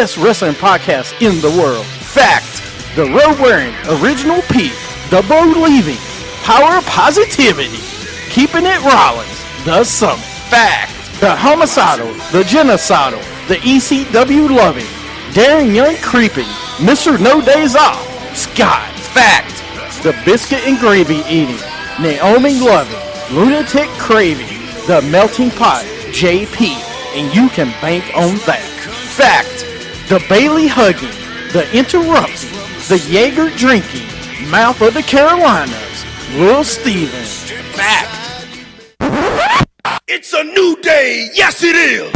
best wrestling podcast in the world. Fact, the road-wearing original Pete, the believing, power of positivity, keeping it Rollins, the Summit. Fact, the homicidal, the genocidal, the ECW loving, daring young creeping, Mr. No Days Off, Scott. Fact, the biscuit and gravy eating, Naomi loving, lunatic craving, the melting pot, JP, and you can bank on that. Fact, the Bailey hugging, the interrupting, the Jaeger drinking, mouth of the Carolinas, Lil Steven. Fact. It's a new day. Yes, it is.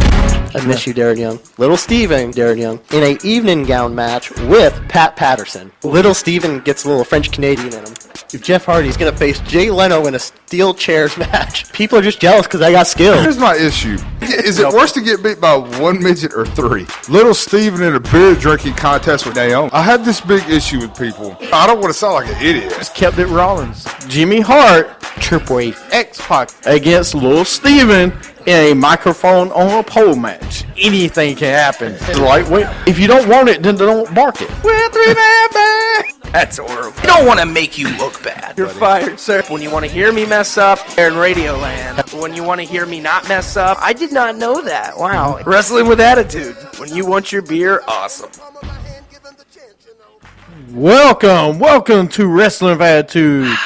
I miss you, Darren Young. Little Steven, Darren Young, in a evening gown match with Pat Patterson. Little Steven gets a little French-Canadian in him. Jeff Hardy's going to face Jay Leno in a steel chairs match. People are just jealous because I got skills. Here's my issue. Is it worse to get beat by one midget or three? Little Steven in a beer drinking contest with Naomi. I have this big issue with people. I don't want to sound like an idiot. Just kept it Rollins. Jimmy Hart, Triple H, X-Pac against Lil Steven in a microphone on a pole match. Anything can happen. Lightweight. If you don't want it, then don't mark it. We're three-man band. That's horrible. I don't want to make you look bad. You're fired, sir. When you want to hear me mess up, they're in Radioland. When you want to hear me not mess up, I did not know that. Wow. Wrestling with attitude. When you want your beer, awesome. Welcome to Wrestling with Attitude.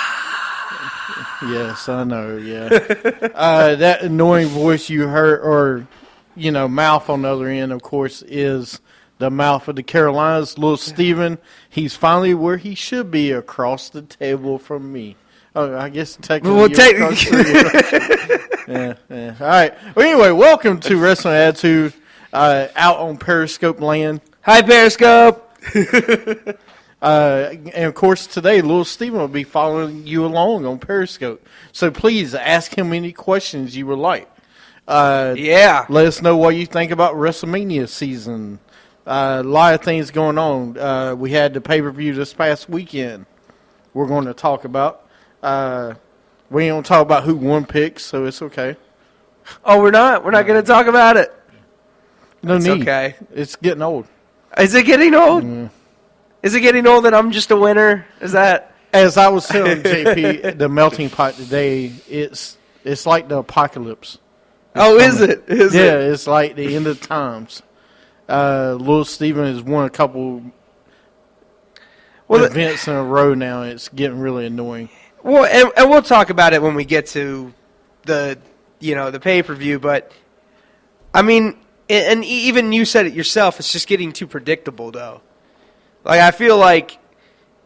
Yes, I know, yeah. That annoying voice you heard, or, mouth on the other end, of course, is the mouth of the Carolinas, Little Steven. He's finally where he should be, across the table from me. Oh, I guess technically. Yeah. All right. Well, anyway, welcome to Wrestling Attitude, out on Periscope land. Hi, Periscope. And of course, today, Little Steven will be following you along on Periscope. So please ask him any questions you would like. Yeah. Let us know what you think about WrestleMania season. A lot of things going on. We had the pay-per-view this past weekend we're going to talk about. We ain't going to talk about who won picks, so it's okay. Oh, we're not? We're not going to talk about it? No it's need. Okay. It's getting old. Is it getting old? Is it getting old that I'm just a winner? Is that? As I was telling JP, the melting pot today, it's like the apocalypse. Is it? Is it? Yeah, it's like the end of times. Little Steven has won a couple events in a row now. It's getting really annoying. Well, and we'll talk about it when we get to the pay-per-view. But I mean, and even you said it yourself. It's just getting too predictable, though. Like, I feel like,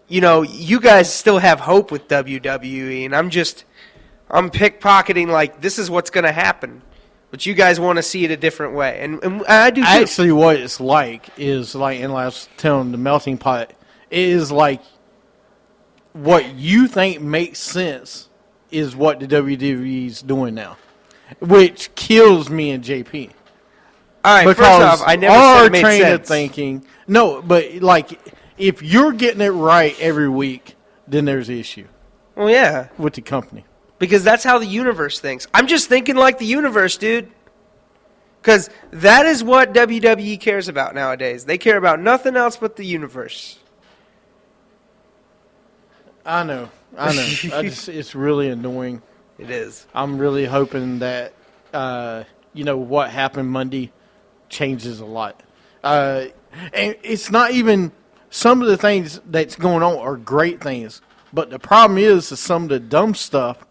you guys still have hope with WWE, and I'm pickpocketing like this is what's going to happen. But you guys want to see it a different way. And I do too. Actually, what it's like is, like, and I was telling the melting pot, it is like what you think makes sense is what the WWE is doing now, which kills me and JP. All right, because first off, I never said it made train sense. of thinking, no, but like if you're getting it right every week, then there's an issue. Well, yeah, with the company, because that's how the universe thinks. I'm just thinking like the universe, dude. Because that is what WWE cares about nowadays. They care about nothing else but the universe. I know. It's really annoying. It is. I'm really hoping that what happened Monday changes a lot. And it's not even some of the things that's going on are great things, but the problem is that some of the dumb stuff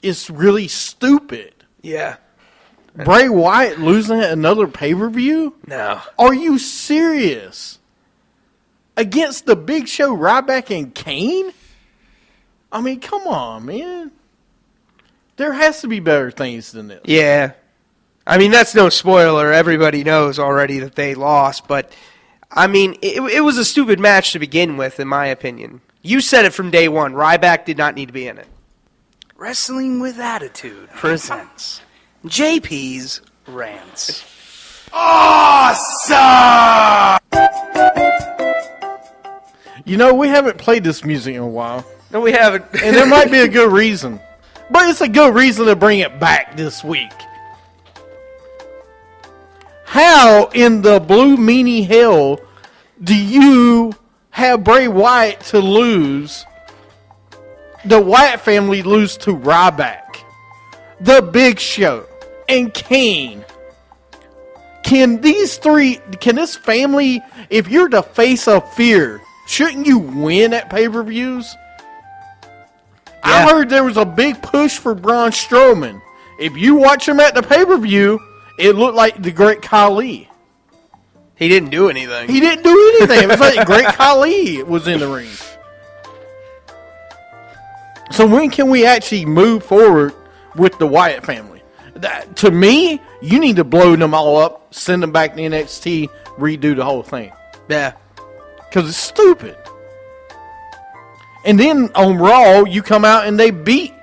is really stupid. Yeah. Bray Wyatt losing another pay-per-view? No. Are you serious? Against the Big Show, Ryback, and Kane? I mean, come on, man. There has to be better things than this. Yeah. I mean, that's no spoiler. Everybody knows already that they lost. But, I mean, it was a stupid match to begin with, in my opinion. You said it from day one. Ryback did not need to be in it. Wrestling with Attitude presents JP's Rants. Awesome! We haven't played this music in a while. No, we haven't. And there might be a good reason. But it's a good reason to bring it back this week. How in the blue meanie hell do you have Bray Wyatt to lose? The Wyatt family lose to Ryback, The Big Show, and Kane. Can this family, if you're the face of fear, shouldn't you win at pay-per-views? Yeah. I heard there was a big push for Braun Strowman. If you watch him at the pay-per-view, it looked like the Great Khali. He didn't do anything. It was like Great Khali was in the ring. So when can we actually move forward with the Wyatt family? To me, you need to blow them all up, send them back to NXT, redo the whole thing. Yeah. Because it's stupid. And then on Raw, you come out and they beat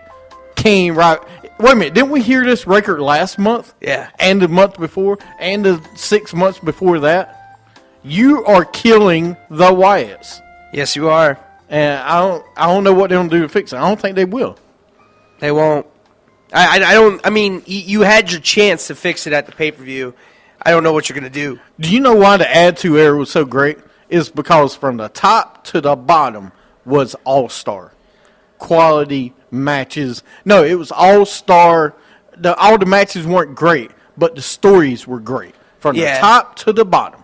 Kane right. Wait a minute, didn't we hear this record last month? Yeah. And the month before, and the 6 months before that? You are killing the Wyatts. Yes, you are. And I don't know what they're going to do to fix it. I don't think they will. They won't. I mean, you had your chance to fix it at the pay-per-view. I don't know what you're going to do. Do you know why the Attitude Era was so great? It's because from the top to the bottom was all-star. Quality matches. No, it was all-star. All the matches weren't great, but the stories were great. From the top to the bottom.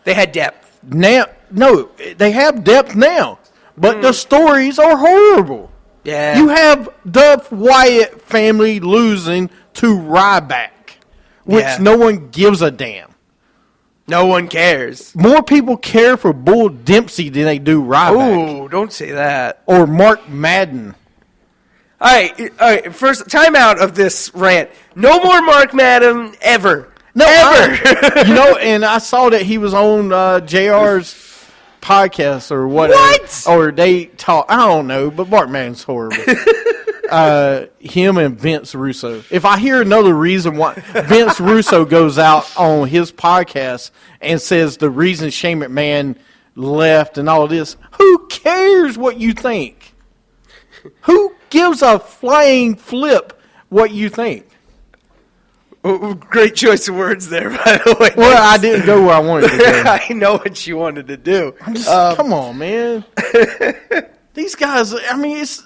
They had depth. Now, no, they have depth now, but the stories are horrible. Yeah. You have the Wyatt family losing to Ryback, which no one gives a damn. No one cares. More people care for Bull Dempsey than they do Ryback. Oh, don't say that. Or Mark Madden. All right. First, time out of this rant. No more Mark Madden ever. No, ever. And I saw that he was on JR's podcast or whatever. What? Or they talk. I don't know, but Mark Madden's horrible. Him and Vince Russo. If I hear another reason why Vince Russo goes out on his podcast and says the reason Shane McMahon left and all this, who cares what you think? Who gives a flying flip what you think? Oh, great choice of words there, by the way. Well, I didn't go where I wanted to go. I know what you wanted to do. Come on, man. These guys, I mean, it's...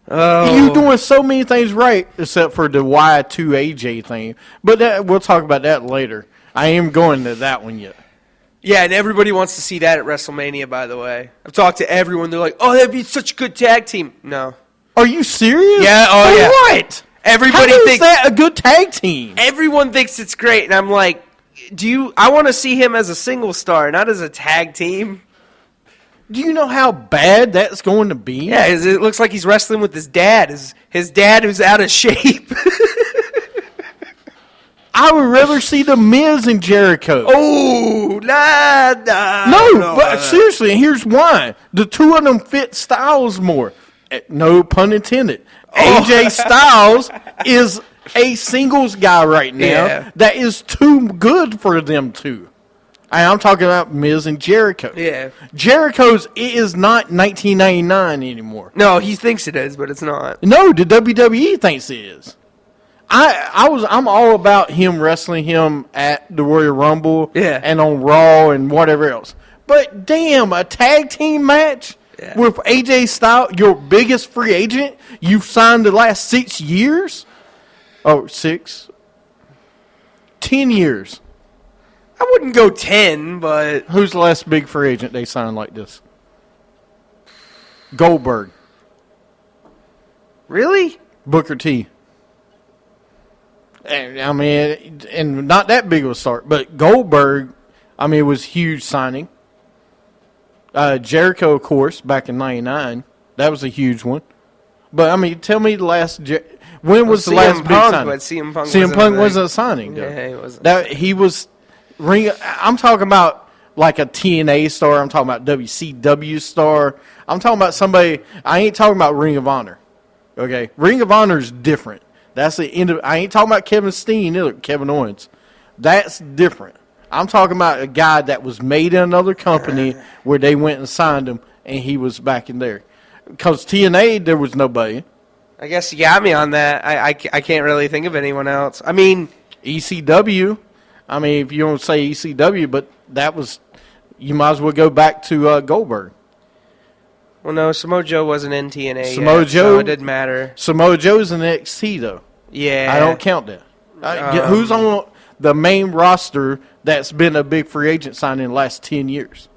You're doing so many things right, except for the Y2AJ thing. But we'll talk about that later. I am going to that one yet. Yeah, and everybody wants to see that at WrestleMania, by the way. I've talked to everyone. They're like, oh, that'd be such a good tag team. No. Are you serious? Yeah, For yeah. what? Everybody How thinks is that a good tag team? Everyone thinks it's great, and I'm like, I want to see him as a single star, not as a tag team. Do you know how bad that's going to be? Yeah, it looks like he's wrestling with his dad. His dad who's out of shape. I would rather see The Miz and Jericho. Oh, nah. No, but seriously, and here's why. The two of them fit Styles more. No pun intended. AJ Styles is a singles guy right now that is too good for them two. I'm talking about Miz and Jericho. Yeah. Jericho's is not 1999 anymore. No, he thinks it is, but it's not. No, the WWE thinks it is. I'm all about him wrestling him at the Royal Rumble and on Raw and whatever else. But damn, a tag team match with AJ Styles, your biggest free agent you've signed the last 6 years? 10 years. I wouldn't go 10, but... Who's the last big free agent they signed like this? Goldberg. Really? Booker T. And, I mean, and not that big of a start, but Goldberg, I mean, it was a huge signing. Jericho, of course, back in 99. That was a huge one. But, I mean, tell me the last... When was the last big signing? But CM Punk wasn't a signing, though. Yeah, he wasn't. He was... I'm talking about like a TNA star. I'm talking about WCW star. I'm talking about somebody. I ain't talking about Ring of Honor. Okay, Ring of Honor is different. That's the end of. I ain't talking about Kevin Steen either. Kevin Owens. That's different. I'm talking about a guy that was made in another company where they went and signed him, and he was back in there. Because TNA, there was nobody. I guess you got me on that. I can't really think of anyone else. I mean, ECW. I mean, if you don't say ECW, but that was, you might as well go back to Goldberg. Well, no, Samoa Joe wasn't in TNA Samoa yet, Joe, so it didn't matter. Samoa Joe's in NXT, though. Yeah. I don't count that. Who's on the main roster that's been a big free agent signing in the last 10 years?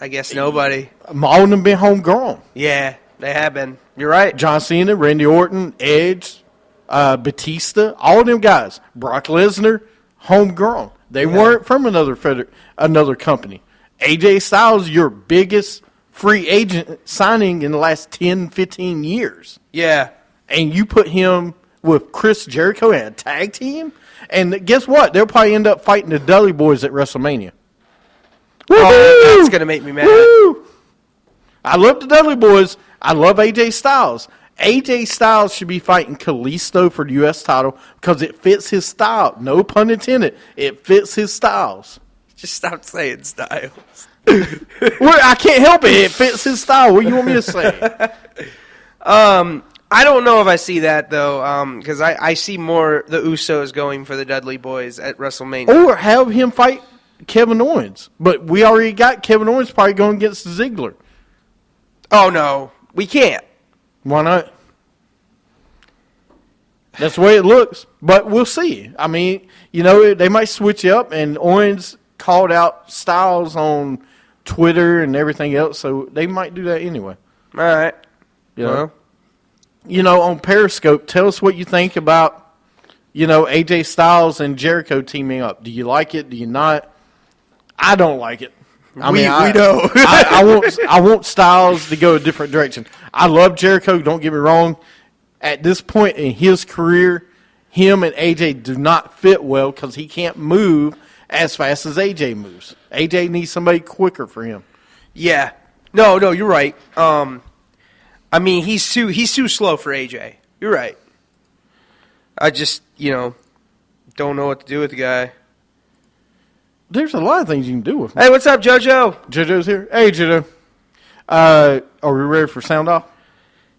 I guess nobody. All of them been homegrown. Yeah, they have been. You're right. John Cena, Randy Orton, Edge, Batista, all of them guys. Brock Lesnar, homegrown. They weren't from another company. AJ Styles, your biggest free agent signing in the last 10, 15 years. Yeah. And you put him with Chris Jericho in a tag team? And guess what? They'll probably end up fighting the Dudley Boys at WrestleMania. Oh, that's going to make me mad. Woo! I love the Dudley Boys. I love AJ Styles. AJ Styles should be fighting Kalisto for the U.S. title because it fits his style. No pun intended. It fits his styles. Just stop saying Styles. Well, I can't help it. It fits his style. What do you want me to say? I don't know if I see that, though, because I see more the Usos going for the Dudley Boys at WrestleMania. Or have him fight Kevin Owens. But we already got Kevin Owens probably going against Ziggler. Oh, no. We can't. Why not? That's the way it looks. But we'll see. I mean, they might switch up, and Owens called out Styles on Twitter and everything else, so they might do that anyway. All right. Well, on Periscope, tell us what you think about, AJ Styles and Jericho teaming up. Do you like it? Do you not? I don't like it. We know. I want Styles to go a different direction. I love Jericho, don't get me wrong. At this point in his career, him and AJ do not fit well because he can't move as fast as AJ moves. AJ needs somebody quicker for him. Yeah. No, you're right. I mean, he's too slow for AJ. You're right. I just, don't know what to do with the guy. There's a lot of things you can do with him. Hey, what's up, JoJo? JoJo's here. Hey, JoJo. Are we ready for Sound Off?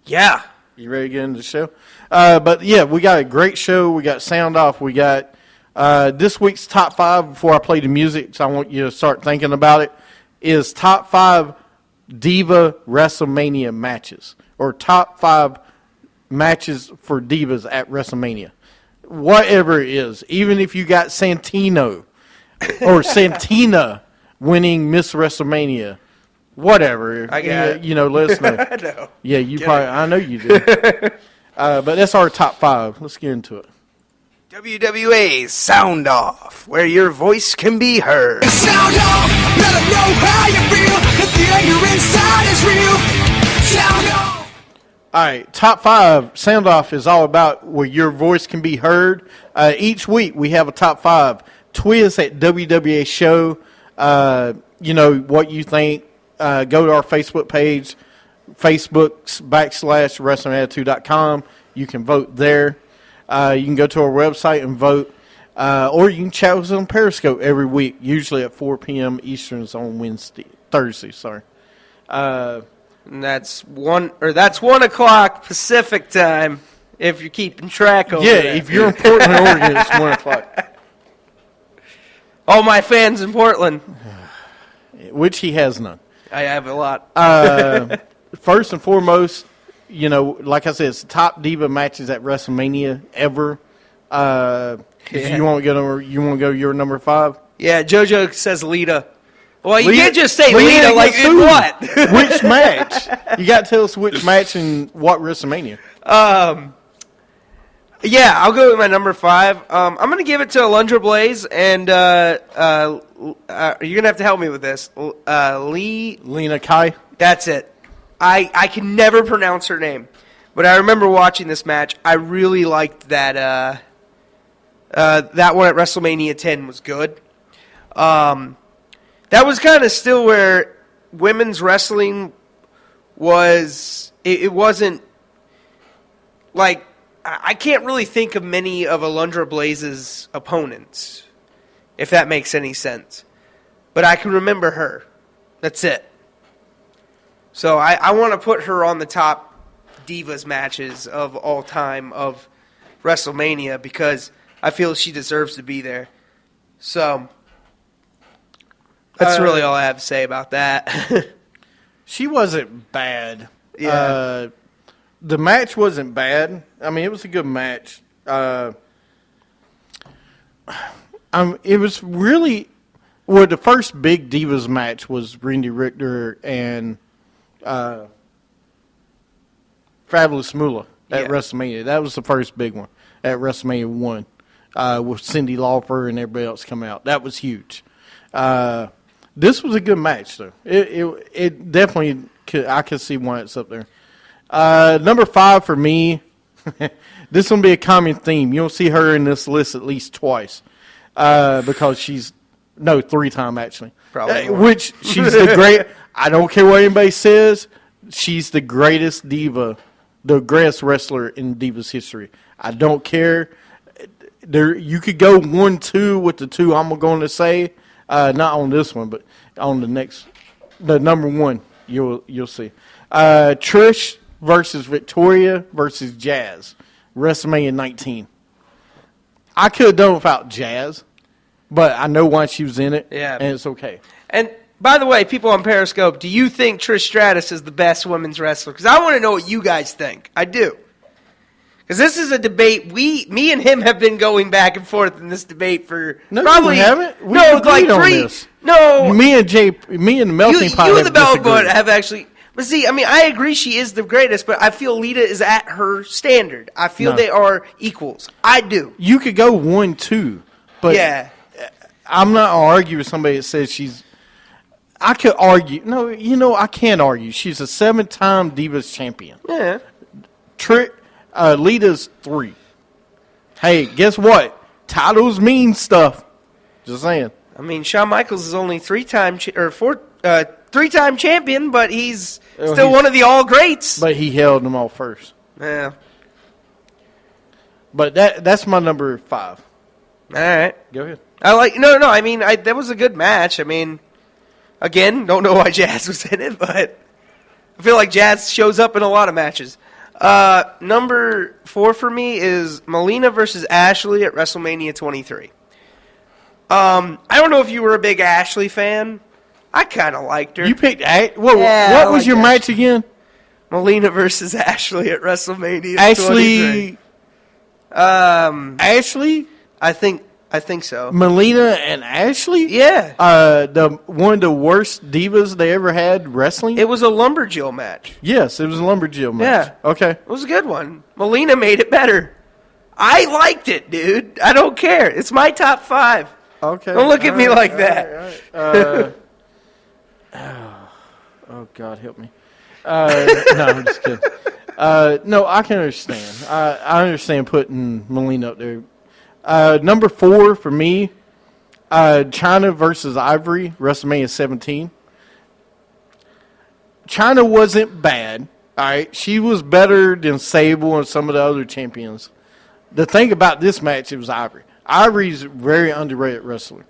Yeah. You ready to get into the show? But, yeah, we got a great show. We got Sound Off. We got this week's top 5 before I play the music, so I want you to start thinking about it, is top 5 Diva WrestleMania matches or top 5 matches for Divas at WrestleMania. Whatever it is. Even if you got Santino or Santina winning Miss WrestleMania. Whatever. I got it. Let us know. I know. Yeah, you probably. I know you do. But that's our top 5. Let's get into it. WWA Sound Off, where your voice can be heard. Sound off, let them know how you feel. If the anger inside is real. Sound off. All right, top 5 Sound Off is all about where your voice can be heard. Each week we have a top 5. Tweet us at WWA Show. What you think. Go to our Facebook page, Facebook.com/WrestlingAttitude.com. You can vote there. You can go to our website and vote. Or you can chat with us on Periscope every week, usually at 4 p.m. Eastern on Thursday. And that's 1 o'clock Pacific time. If you're keeping track over there. If you're in Portland, Oregon, it's 1 o'clock. All my fans in Portland. Which he has none. I have a lot. First and foremost, like I said, it's the top Diva matches at WrestleMania ever. You want to go your number 5? Yeah, JoJo says Lita. Well, you Lita- can't just say Lita Lita like against in who? what? Which match? You got to tell us which match and what WrestleMania. Yeah, I'll go with my number 5. I'm going to give it to Alundra Blaze, and you're going to have to help me with this. Lena Kai. That's it. I can never pronounce her name, but I remember watching this match. I really liked that. That one at WrestleMania 10 was good. That was kind of still where women's wrestling was. It wasn't like. I can't really think of many of Alundra Blaze's opponents, if that makes any sense. But I can remember her. That's it. So I want to put her on the top Divas matches of all time of WrestleMania because I feel she deserves to be there. So that's really all I have to say about that. She wasn't bad. Yeah. The match wasn't bad. I mean, it was a good match. It was really the first big Divas match was Randy Richter and Fabulous Moolah at WrestleMania. That was the first big one at WrestleMania 1 with Cyndi Lauper and everybody else come out. That was huge. This was a good match, though. It definitely I could see why it's up there. Number 5 for me, this will be a common theme. You'll see her in this list at least twice because she's 3-time actually. Probably which she's the great. I don't care what anybody says. She's the greatest diva, the greatest wrestler in Divas history. I don't care. You could go 1-2 with the 2 I'm going to say. Not on this one, but on the number 1. You'll see. Trish versus Victoria versus Jazz, WrestleMania 19. I could have done without Jazz, but I know why she was in it, and it's okay. And by the way, people on Periscope, do you think Trish Stratus is the best women's wrestler? Because I want to know what you guys think. I do. Because this is a debate me and him have been going back and forth in this debate for probably we haven't. We like agreed on 3. this. No, me and the melting pot. You and the melting pot disagreed. have actually. But see, I mean, I agree she is the greatest, but I feel Lita is at her standard. I feel they are equals. I do. You could go 1-2, but I'm not gonna argue with somebody that says she's. I could argue. No, I can't argue. She's a 7-time Divas champion. Yeah. Lita's 3. Hey, guess what? Titles mean stuff. Just saying. I mean, Shawn Michaels is only 3-time 3-time champion, but he's still one of the all greats. But he held them all first. Yeah. But that's my number 5. All right. Go ahead. I mean, that was a good match. I mean, again, don't know why Jazz was in it, but I feel like Jazz shows up in a lot of matches. Number 4 for me is Melina versus Ashley at WrestleMania 23. I don't know if you were a big Ashley fan. I kind of liked her. You picked what was your match again? Melina versus Ashley at WrestleMania 23. Ashley? I think so. Melina and Ashley? Yeah. One of the worst divas they ever had wrestling? It was a lumberjill match. Yes, it was a lumberjill match. Yeah. Okay. It was a good one. Melina made it better. I liked it, dude. I don't care. It's my top 5. Okay. Don't look at me like that. All right. Oh, God, help me. No, I'm just kidding. No, I can understand. I understand putting Melina up there. Number 4 for me, China versus Ivory, WrestleMania 17. China wasn't bad. All right, she was better than Sable and some of the other champions. The thing about this match, it was Ivory. Ivory's a very underrated wrestler.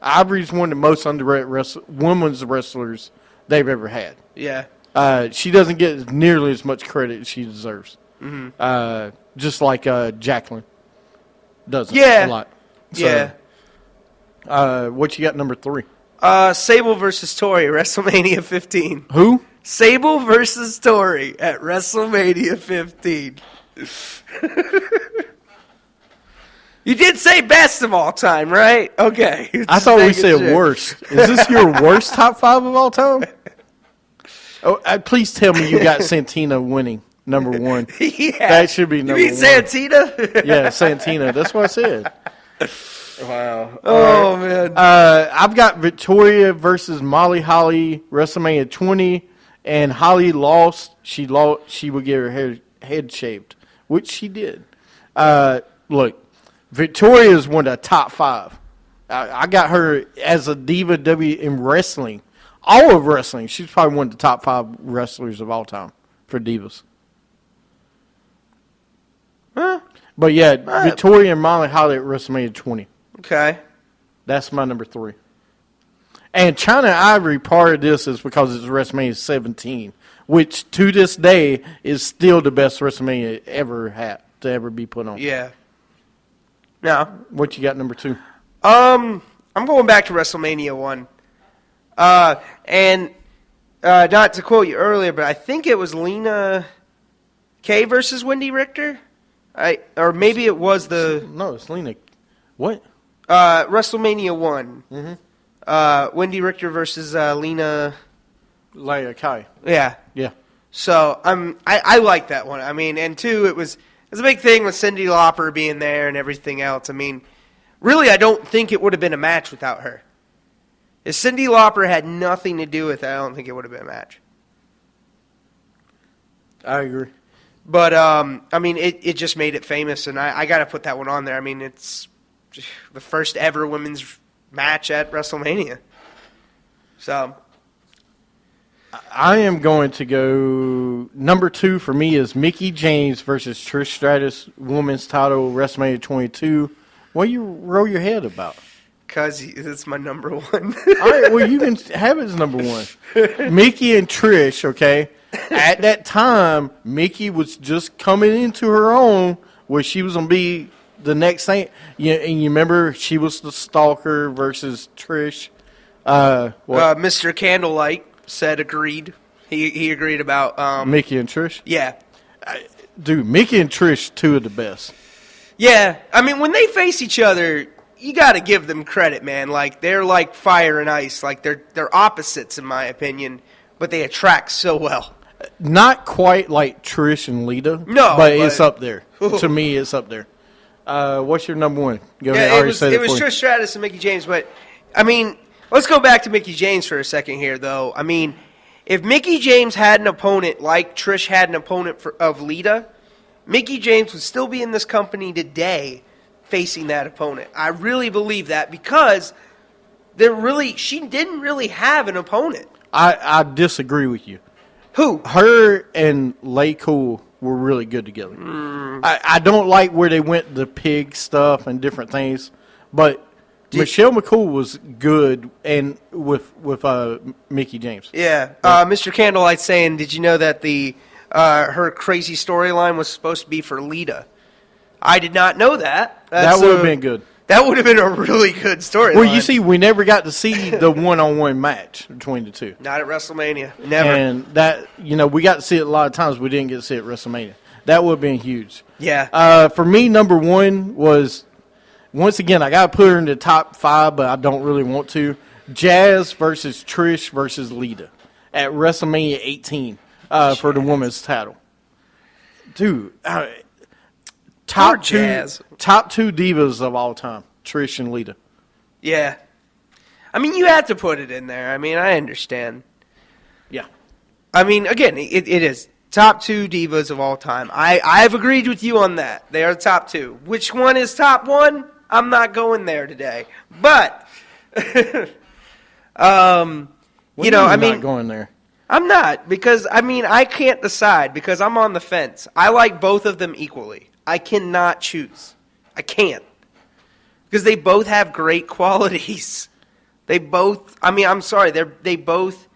Ivory's one of the most underrated women's wrestlers they've ever had. Yeah. She doesn't get nearly as much credit as she deserves. Mm-hmm. Just like Jacqueline doesn't. A lot. So, what you got number 3? Sable versus Tori, WrestleMania 15. Who? Sable versus Tori at WrestleMania 15. You did say best of all time, right? Okay. I thought we said worst. Is this your worst top 5 of all time? Oh, please tell me you got Santina winning number 1. Yeah. That should be number 1. You mean Santina? Yeah, Santina. That's what I said. Wow. Oh, man. I've got Victoria versus Molly Holly, WrestleMania 20, and Holly lost. She would get her head shaved, which she did. Look, Victoria is one of the top 5. I got her as a diva in wrestling. All of wrestling, she's probably one of the top 5 wrestlers of all time for divas. Huh? But yeah, Victoria and Molly Holly at WrestleMania 20. Okay. That's my number 3. And China Ivory, part of this is because it's WrestleMania 17, which to this day is still the best WrestleMania ever had to ever be put on. Yeah. No. What you got number 2? I'm going back to WrestleMania 1. And not to quote you earlier, but I think it was Lena Kay versus Wendy Richter. Or maybe it was No, it's Lena. What? WrestleMania 1. Mm-hmm. Wendy Richter versus Lena. Leia Kai. Yeah. Yeah. So I like that one. I mean, and 2, it was a big thing with Cyndi Lauper being there and everything else. I mean, really, I don't think it would have been a match without her. If Cyndi Lauper had nothing to do with it, I don't think it would have been a match. I agree. But, I mean, it just made it famous, and I got to put that one on there. I mean, it's the first ever women's match at WrestleMania. So I am going to go number 2 for me is Mickie James versus Trish Stratus, women's title, WrestleMania 22. What do you roll your head about? Because it's my number 1. All right, well, you can have it as number 1. Mickie and Trish, okay? At that time, Mickie was just coming into her own where she was going to be the next thing. Yeah, and you remember she was the stalker versus Trish. Mr. Candlelight said agreed. He agreed about Mickie and Trish? Yeah. Dude, Mickie and Trish, 2 of the best. Yeah. I mean, when they face each other, you got to give them credit, man. Like, they're like fire and ice. Like, they're opposites, in my opinion, but they attract so well. Not quite like Trish and Lita. No. But it's up there. To me, it's up there. What's your number 1? Go ahead. I already said it was for you. Trish Stratus and Mickie James, but, I mean, let's go back to Mickie James for a second here, though. I mean, if Mickie James had an opponent like Trish had an opponent of Lita, Mickie James would still be in this company today facing that opponent. I really believe that because she didn't really have an opponent. I disagree with you. Who? Her and Lay Cool were really good together. I don't like where they went the pig stuff and different things, but Michelle McCool was good and with Mickie James. Yeah. Mr. Candlelight saying, did you know that her crazy storyline was supposed to be for Lita? I did not know that. That would have been good. That would have been a really good storyline. Well, you see, we never got to see the one-on-one match between the 2. Not at WrestleMania. Never. And that, we got to see it a lot of times. We didn't get to see it at WrestleMania. That would have been huge. Yeah. For me, number 1 was, once again, I got to put her in the top 5, but I don't really want to. Jazz versus Trish versus Lita at WrestleMania 18 for the women's title. Dude, top 2 divas of all time, Trish and Lita. Yeah. I mean, you had to put it in there. I mean, I understand. Yeah. I mean, again, it is top 2 divas of all time. I've agreed with you on that. They are top 2. Which one is top 1? I'm not going there today. But, I mean, not going there. I'm not because, I mean, I can't decide because I'm on the fence. I like both of them equally. I cannot choose. I can't. Because they both have great qualities. They both, I mean, I'm sorry, they both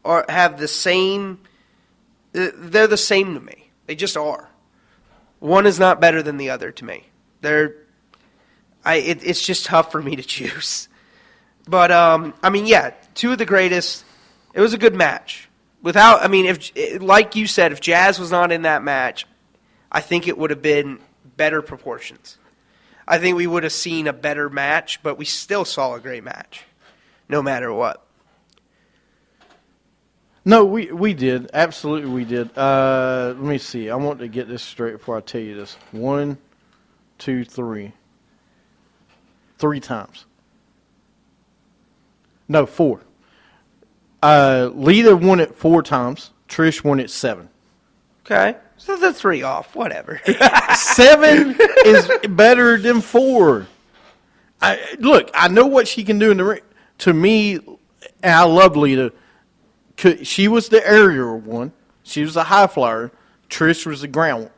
have the same, they're the same to me. They just are. One is not better than the other to me. It's just tough for me to choose. But, I mean, yeah, 2 of the greatest. It was a good match. Without, I mean, if like you said, if Jazz was not in that match, I think it would have been better proportions. I think we would have seen a better match, but we still saw a great match, no matter what. No, we did. Absolutely we did. Let me see. I want to get this straight before I tell you this. 1, 2, 3. 3 times. No, 4. Lita won it 4 times. Trish won it 7. Okay. So the 3 off, whatever. 7 is better than 4. Look, I know what she can do in the ring. To me, and I love Lita. She was the aerial one. She was a high flyer. Trish was the ground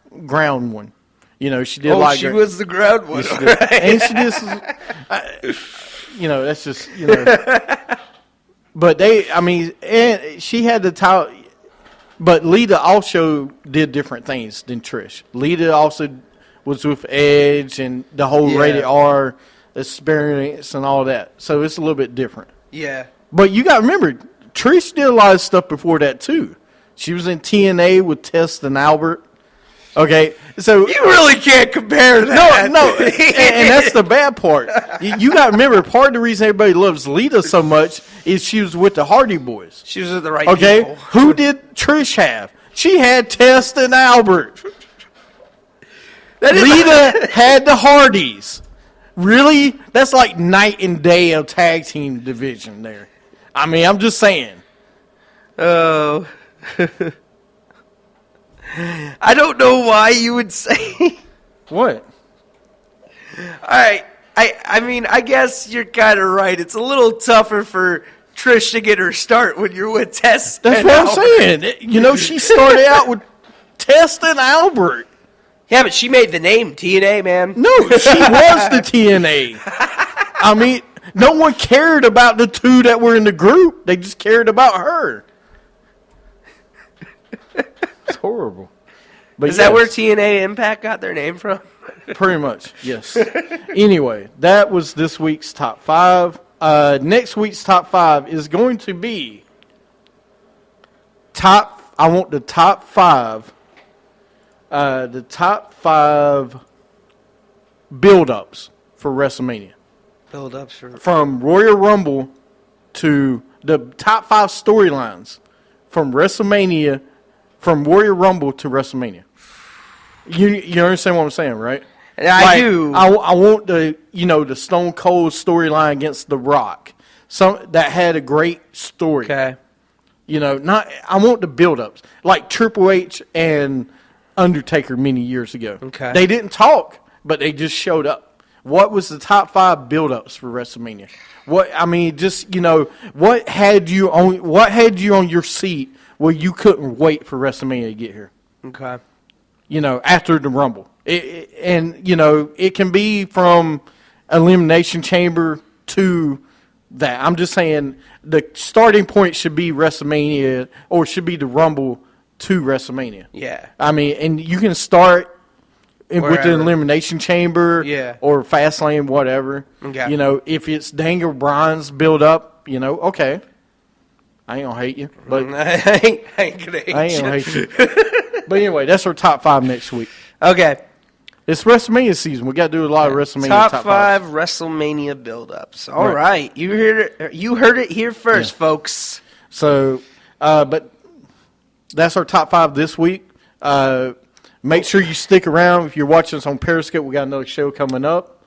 one. She did she was the ground one. Yes, she did. Right. And she did. That's just But and she had the title. But Lita also did different things than Trish. Lita also was with Edge and the whole Yeah. rated R experience and all that. So it's a little bit different. Yeah. But you got to remember, Trish did a lot of stuff before that too. She was in TNA with Test and Albert. Okay, so You really can't compare that. no, and that's the bad part. You got to remember, part of the reason everybody loves Lita so much is she was with the Hardy Boys. She was with the right Okay, people. who did Trish have? She had Test and Albert. Lita had the Hardys. Really? That's like night and day of tag team division there. I mean, I'm just saying. Oh. I don't know why you would say. What? All right. I mean, I guess you're kind of right. It's a little tougher for Trish to get her start when you're with Tess. That's and what I'm Albert. saying. You know, she started out with Test and Albert. Yeah, but she made the name TNA, man. No, she was the TNA. I mean, no one cared about the two that were in the group. They just cared about her. It's horrible. But Is that where TNA Impact got their name from? Pretty much, yes. Anyway, that was this week's top 5. Next week's top 5 is going to be I want the top 5. The top 5 build-ups for WrestleMania. Build-ups for... From Royal Rumble to the top 5 storylines from WrestleMania, from Royal Rumble to WrestleMania. You understand what I'm saying, right? I do. I want the Stone Cold storyline against The Rock. That had a great story. Okay. I want the build-ups like Triple H and Undertaker many years ago. Okay. They didn't talk, but they just showed up. What was the top 5 build-ups for WrestleMania? What had you on your seat where you couldn't wait for WrestleMania to get here? Okay. After the Rumble. It can be from Elimination Chamber to that. I'm just saying the starting point should be WrestleMania or should be the Rumble to WrestleMania. Yeah. I mean, and you can start with the Wherever. Elimination Chamber or Fastlane, whatever. Okay. If it's Daniel Bryan's build up, okay. I ain't gonna hate you, but I ain't gonna hate you. But anyway, that's our top 5 next week. Okay. It's WrestleMania season. We got to do a lot of WrestleMania Top 5 fives. WrestleMania build-ups. All right. You heard it here first, folks. So, but that's our top 5 this week. Make sure you stick around. If you're watching us on Periscope, we got another show coming up.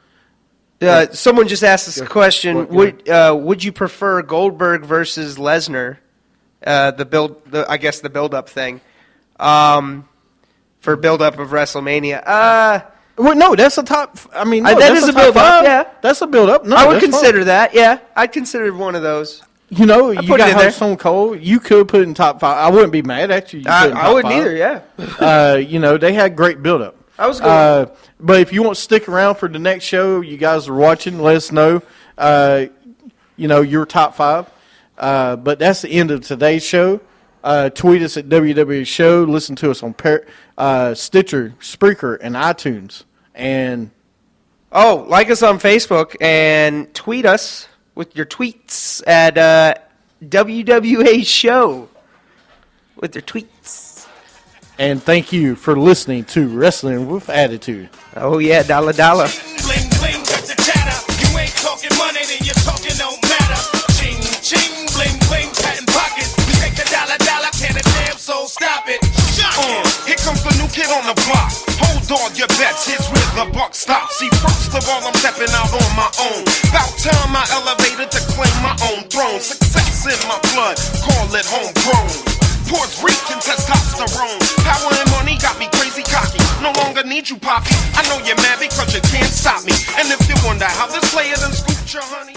Someone just asked us a question. What? Would you prefer Goldberg versus Lesnar? I guess the build-up thing. For build-up of WrestleMania. Well, no, that's a top. I mean, that that's is a top build-up, 5. yeah. That's a build-up. No, I would that's consider fine. that, yeah. I'd consider one of those. You put it got in there. Stone Cold. You could put it in top 5. I wouldn't be mad at you. I wouldn't either, yeah. They had great build-up. I was good. But if you want to stick around for the next show, you guys are watching, let us know, your top 5. But that's the end of today's show. Tweet us at WWA Show. Listen to us on Stitcher, Spreaker, and iTunes. And like us on Facebook and tweet us with your tweets at WWA Show with your tweets. And thank you for listening to Wrestling with Attitude. Oh, yeah, dollar. Bling, bling, with the chatter. You ain't talking money, then your talking don't matter. Ching, ching, bling, bling, patent pockets. We take the dollar, can a damn soul stop it. Here comes the new kid on the block. Hold on your bets, here's where the buck stops. See, first of all, I'm stepping out on my own. About time I elevated to claim my own throne. Success in my blood, call it homegrown. Puerto Rican testosterone. Power and money got me crazy cocky. No longer need you, Poppy. I know you're mad because you can't stop me. And if you wonder how this player done scooped your honey.